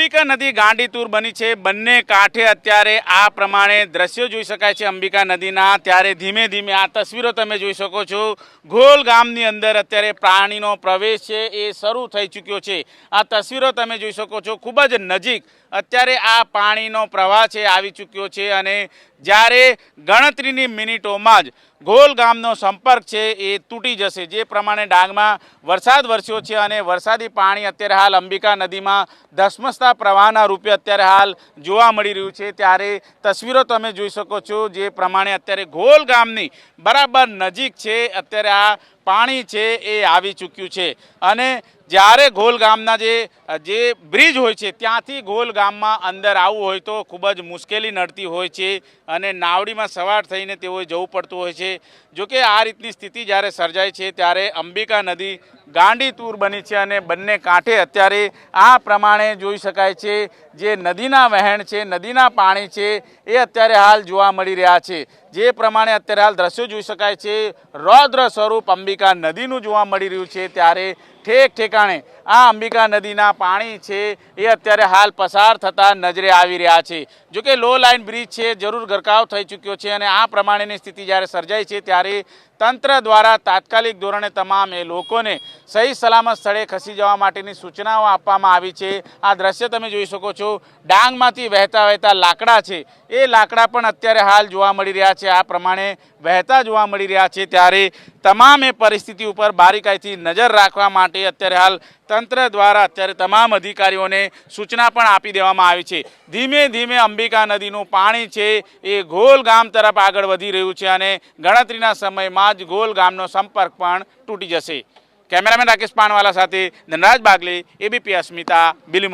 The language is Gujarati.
અંબિકા નદી ગાંડીતુર બની છે। બંને કાંઠે અત્યારે આ પ્રમાણે દ્રશ્યો જોઈ શકાય છે અંબિકા નદીના। ત્યારે ધીમે ધીમે આ તસવીરો તમે જોઈ શકો છો। ઘોલ ગામની અંદર અત્યારે પાણીનો પ્રવેશ છે એ શરૂ થઈ ચૂક્યો છે। આ તસવીરો તમે જોઈ શકો છો। ખૂબ જ નજીક અત્યારે આ પાણીનો પ્રવાહ છે આવી ચૂક્યો છે અને જ્યારે ગણતરીની મિનિટોમાં જ ઘોલ ગામનો સંપર્ક છે એ તૂટી જશે। જે પ્રમાણે ડાંગમાં વરસાદ વરસ્યો છે અને વરસાદી પાણી અત્યારે હાલ અંબિકા નદીમાં ધસમસતા પ્રવાહના રૂપે અત્યારે હાલ જોવા મળી રહ્યું છે। ત્યારે તસવીરો તમે જોઈ શકો છો જે પ્રમાણે અત્યારે ઘોલ ગામની બરાબર નજીક છે અત્યારે આ પાણી છે એ આવી ચૂક્યું છે અને જ્યારે ઘોલ ગામના જે બ્રિજ હોય છે ત્યાંથી ઘોલ ગામમાં અંદર આવવું હોય તો ખૂબ જ મુશ્કેલી નડતી હોય છે અને નાવડીમાં સવાર થઈને તેઓએ જવું પડતું હોય છે। જોકે આ રીતની સ્થિતિ જ્યારે સર્જાય છે ત્યારે અંબિકા નદી ગાંડીતુર બની છે અને બંને કાંઠે અત્યારે આ પ્રમાણે જોઈ શકાય છે જે નદીના વહેણ છે નદીના પાણી છે એ અત્યારે હાલ જોવા મળી રહ્યા છે। જે પ્રમાણે અત્યારે હાલ દ્રશ્યો જોઈ શકાય છે રૌદ્ર સ્વરૂપ અંબિકા નદીનું જોવા મળી રહ્યું છે। ત્યારે ઠેક ઠેકાણે આ અંબિકા નદીના પાણી છે એ અત્યારે હાલ પસાર થતા નજરે આવી રહ્યા છે। જોકે લો લાઇન બ્રિજ છે જરૂર ગરકાવ થઈ ચૂક્યો છે અને આ પ્રમાણેની સ્થિતિ જ્યારે સર્જાઈ છે ત્યારે તંત્ર દ્વારા તાત્કાલિક ધોરણે તમામ એ લોકોને સહી સલામત સ્થળે ખસી જવા માટેની સૂચનાઓ આપવામાં આવી છે। આ દ્રશ્ય તમે જોઈ શકો છો ડાંગમાંથી વહેતા વહેતા લાકડા છે એ લાકડા પણ અત્યારે હાલ જોવા મળી રહ્યા છે આ પ્રમાણે વહેતા જોવા મળી રહ્યા છે। ત્યારે તમામ એ પરિસ્થિતિ ઉપર બારીકાઈથી નજર રાખવા માટે અત્યારે હાલ તંત્ર દ્વારા અત્યારે તમામ અધિકારીઓને સૂચના પણ આપી દેવામાં આવી છે। ધીમે ધીમે અંબિકા નદીનું પાણી છે એ ઘોલ ગામ તરફ આગળ વધી રહ્યું છે અને ગણતરીના સમયમાં જ ઘોલ ગામનો સંપર્ક પણ તૂટી જશે। કેમેરામેન રાકેશ પાનવાલા સાથે ધનરાજ બાગલે, એબીપી અસ્મિતા, બિલીમોરા।